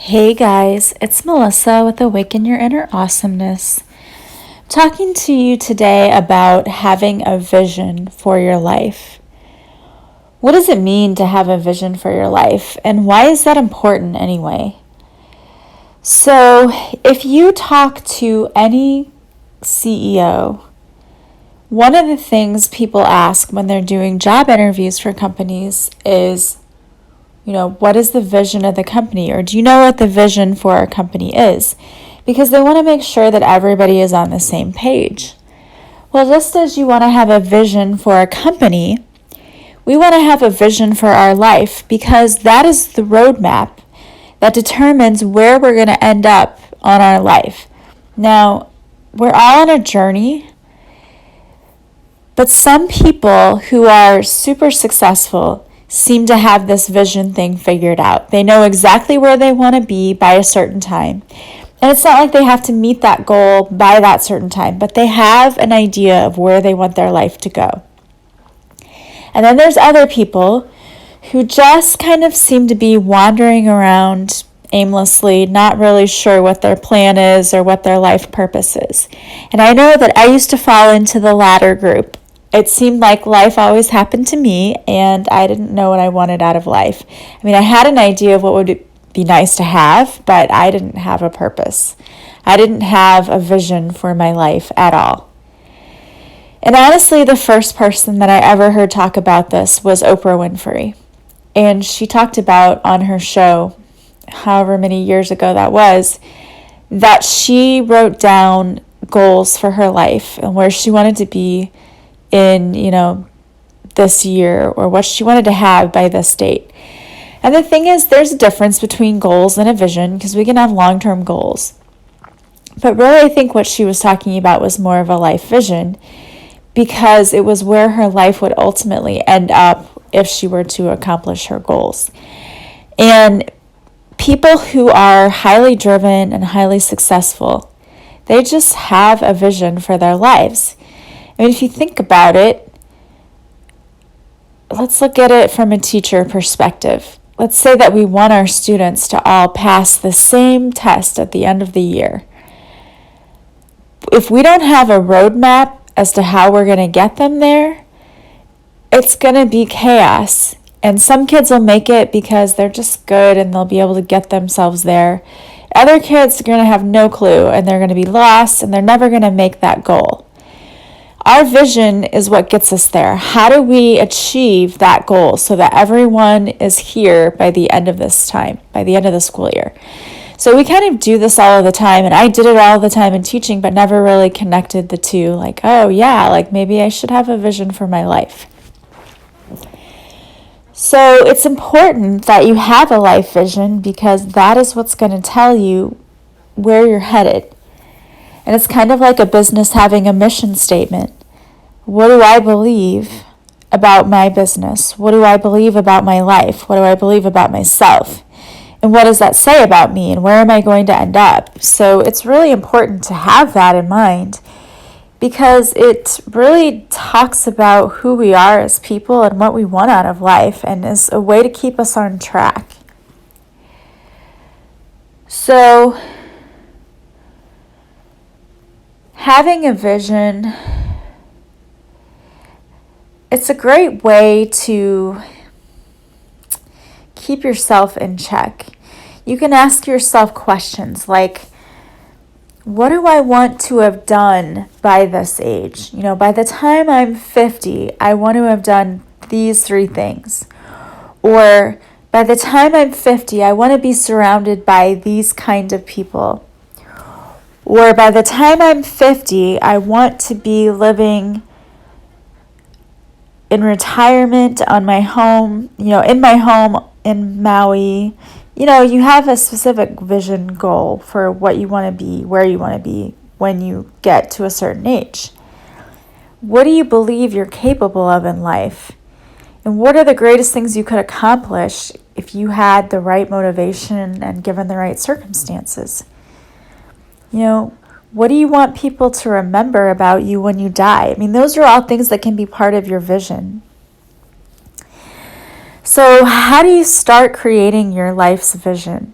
Hey guys, it's Melissa with Awaken Your Inner Awesomeness. Talking to you today about having a vision for your life. What does it mean to have a vision for your life, and why is that important anyway? So, if you talk to any CEO, one of the things people ask when they're doing job interviews for companies is, what is the vision of the company? Or do you know what the vision for our company is? Because they want to make sure that everybody is on the same page. Well, just as you want to have a vision for a company, we want to have a vision for our life because that is the roadmap that determines where we're going to end up on our life. Now, we're all on a journey, but some people who are super successful seem to have this vision thing figured out. They know exactly where they want to be by a certain time. And it's not like they have to meet that goal by that certain time, but they have an idea of where they want their life to go. And then there's other people who just kind of seem to be wandering around aimlessly, not really sure what their plan is or what their life purpose is. And I know that I used to fall into the latter group. It seemed like life always happened to me, and I didn't know what I wanted out of life. I mean, I had an idea of what would be nice to have, but I didn't have a purpose. I didn't have a vision for my life at all. And honestly, the first person that I ever heard talk about this was Oprah Winfrey. And she talked about on her show, however many years ago that was, that she wrote down goals for her life and where she wanted to be in, this year, or what she wanted to have by this date. And the thing is, there's a difference between goals and a vision because we can have long-term goals. But really, I think what she was talking about was more of a life vision because it was where her life would ultimately end up if she were to accomplish her goals. And people who are highly driven and highly successful, they just have a vision for their lives. I mean, if you think about it, let's look at it from a teacher perspective. Let's say that we want our students to all pass the same test at the end of the year. If we don't have a roadmap as to how we're going to get them there, it's going to be chaos. And some kids will make it because they're just good and they'll be able to get themselves there. Other kids are going to have no clue and they're going to be lost and they're never going to make that goal. Our vision is what gets us there. How do we achieve that goal so that everyone is here by the end of this time, by the end of the school year? So we kind of do this all of the time, and I did it all the time in teaching, but never really connected the two. Like, oh yeah, like maybe I should have a vision for my life. So it's important that you have a life vision because that is what's going to tell you where you're headed. And it's kind of like a business having a mission statement. What do I believe about my business? What do I believe about my life? What do I believe about myself? And what does that say about me? And where am I going to end up? So it's really important to have that in mind because it really talks about who we are as people and what we want out of life and is a way to keep us on track. So having a vision, it's a great way to keep yourself in check. You can ask yourself questions like, what do I want to have done by this age? By the time I'm 50, I want to have done these 3 things. Or by the time I'm 50, I want to be surrounded by these kind of people. Or by the time I'm 50, I want to be living in retirement on my home, in my home in Maui. You have a specific vision goal for what you want to be, where you want to be when you get to a certain age. What do you believe you're capable of in life? And what are the greatest things you could accomplish if you had the right motivation and given the right circumstances? What do you want people to remember about you when you die? I mean, those are all things that can be part of your vision. So how do you start creating your life's vision?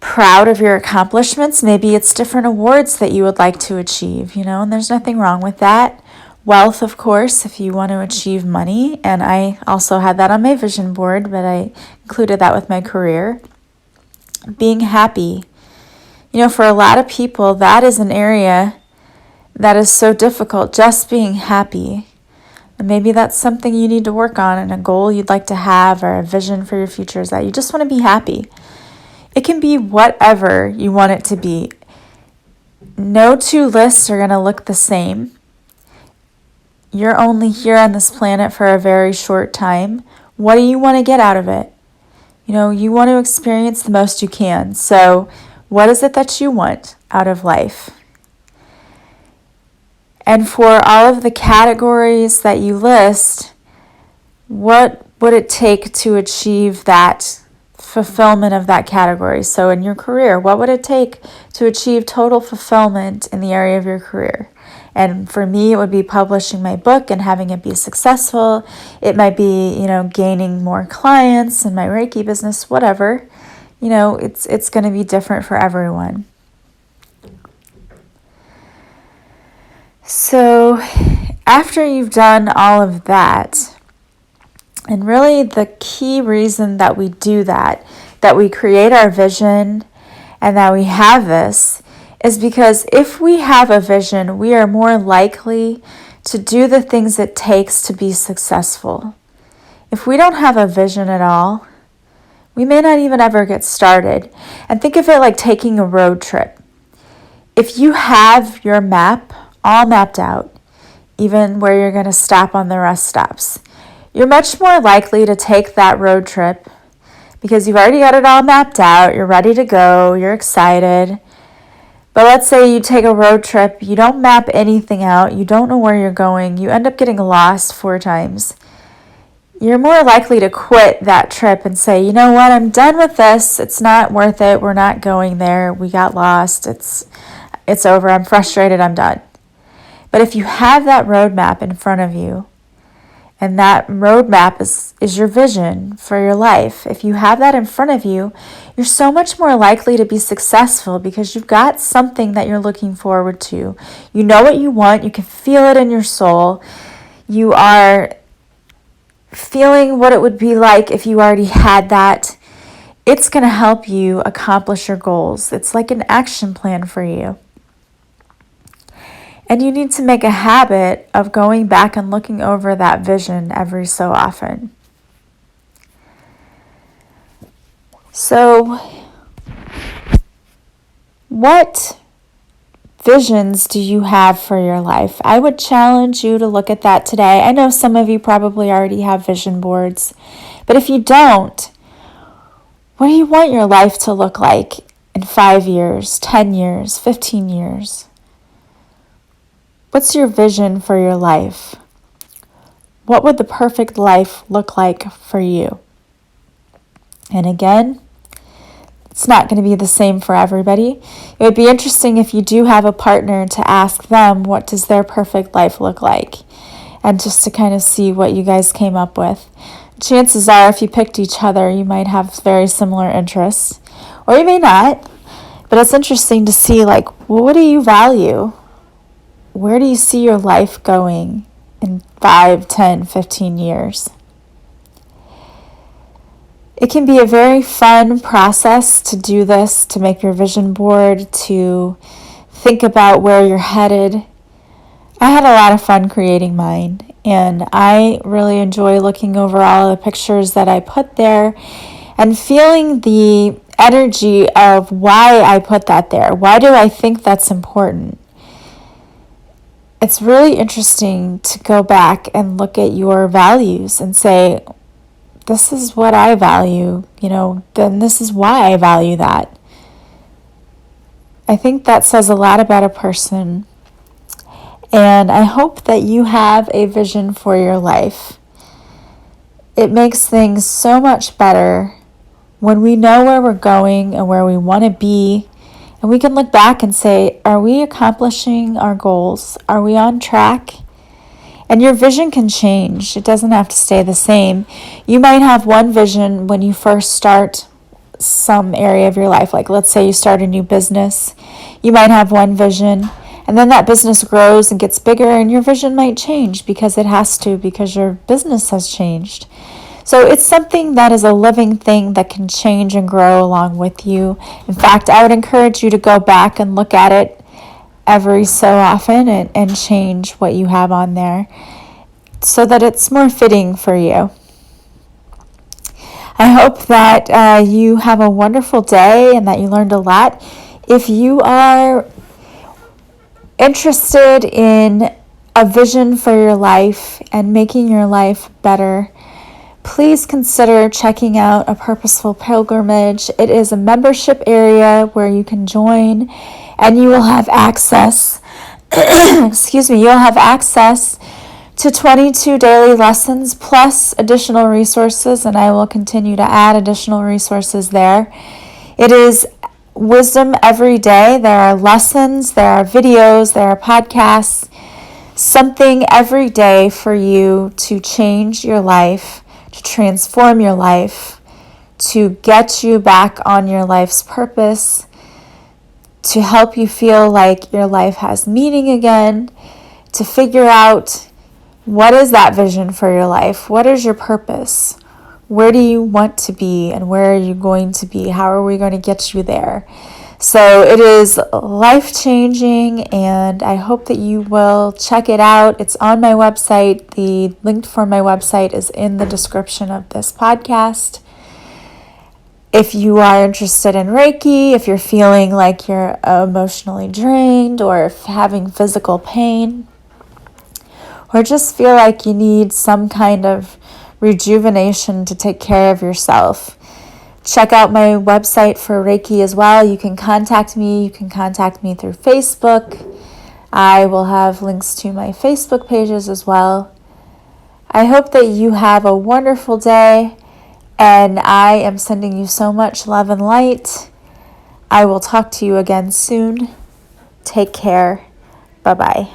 proud of your accomplishments. Maybe it's different awards that you would like to achieve, and there's nothing wrong with that. Wealth, of course, if you want to achieve money. And I also had that on my vision board, but I included that with my career. Being happy. For a lot of people, that is an area that is so difficult, just being happy. And maybe that's something you need to work on, and a goal you'd like to have, or a vision for your future is that you just want to be happy. It can be whatever you want it to be. No two lists are going to look the same. You're only here on this planet for a very short time. What do you want to get out of it? You want to experience the most you can. So what is it that you want out of life? And for all of the categories that you list, what would it take to achieve that fulfillment of that category? So in your career, what would it take to achieve total fulfillment in the area of your career? And for me, it would be publishing my book and having it be successful. It might be, gaining more clients in my Reiki business, whatever. It's going to be different for everyone. So after you've done all of that, and really the key reason that we do that we create our vision and that we have this, is because if we have a vision, we are more likely to do the things it takes to be successful. If we don't have a vision at all, we may not even ever get started. And think of it like taking a road trip. If you have your map all mapped out, even where you're going to stop on the rest stops, you're much more likely to take that road trip because you've already got it all mapped out, you're ready to go, you're excited. But let's say you take a road trip, you don't map anything out, you don't know where you're going, you end up getting lost 4 times. You're more likely to quit that trip and say, you know what, I'm done with this, it's not worth it, we're not going there, we got lost, it's over, I'm frustrated, I'm done. But if you have that roadmap in front of you, and that roadmap is your vision for your life, if you have that in front of you, you're so much more likely to be successful because you've got something that you're looking forward to. You know what you want, you can feel it in your soul. You are feeling what it would be like if you already had that. It's going to help you accomplish your goals. It's like an action plan for you. And you need to make a habit of going back and looking over that vision every so often. So, what visions do you have for your life? I would challenge you to look at that today. I know some of you probably already have vision boards, but if you don't, what do you want your life to look like in 5 years, 10 years, 15 years? What's your vision for your life? What would the perfect life look like for you? And again, it's not going to be the same for everybody. It would be interesting if you do have a partner to ask them, what does their perfect life look like? And just to kind of see what you guys came up with. Chances are, if you picked each other, you might have very similar interests. Or you may not. But it's interesting to see, what do you value? Where do you see your life going in 5, 10, 15 years? It can be a very fun process to do this, to make your vision board, to think about where you're headed. I had a lot of fun creating mine, and I really enjoy looking over all the pictures that I put there and feeling the energy of why I put that there. Why do I think that's important? It's really interesting to go back and look at your values and say, this is what I value, then this is why I value that. I think that says a lot about a person. And I hope that you have a vision for your life. It makes things so much better when we know where we're going and where we want to be. And we can look back and say, are we accomplishing our goals? Are we on track? And your vision can change. It doesn't have to stay the same. You might have one vision when you first start some area of your life. Like, let's say you start a new business. You might have one vision, and then that business grows and gets bigger, and your vision might change because it has to, because your business has changed. So it's something that is a living thing that can change and grow along with you. In fact, I would encourage you to go back and look at it every so often and change what you have on there so that it's more fitting for you. I hope that you have a wonderful day and that you learned a lot. If you are interested in a vision for your life and making your life better, please consider checking out A Purposeful Pilgrimage. It is a membership area where you can join and you will have access, you'll have access to 22 daily lessons plus additional resources, and I will continue to add additional resources there. It is wisdom every day. There are lessons, there are videos, there are podcasts, something every day for you to change your life, to transform your life, to get you back on your life's purpose, to help you feel like your life has meaning again, to figure out what is that vision for your life? What is your purpose? Where do you want to be and where are you going to be? How are we going to get you there? So it is life-changing, and I hope that you will check it out. It's on my website. The link for my website is in the description of this podcast. If you are interested in Reiki, if you're feeling like you're emotionally drained or if having physical pain, or just feel like you need some kind of rejuvenation to take care of yourself, check out my website for Reiki as well. You can contact me. You can contact me through Facebook. I will have links to my Facebook pages as well. I hope that you have a wonderful day, and I am sending you so much love and light. I will talk to you again soon. Take care. Bye-bye.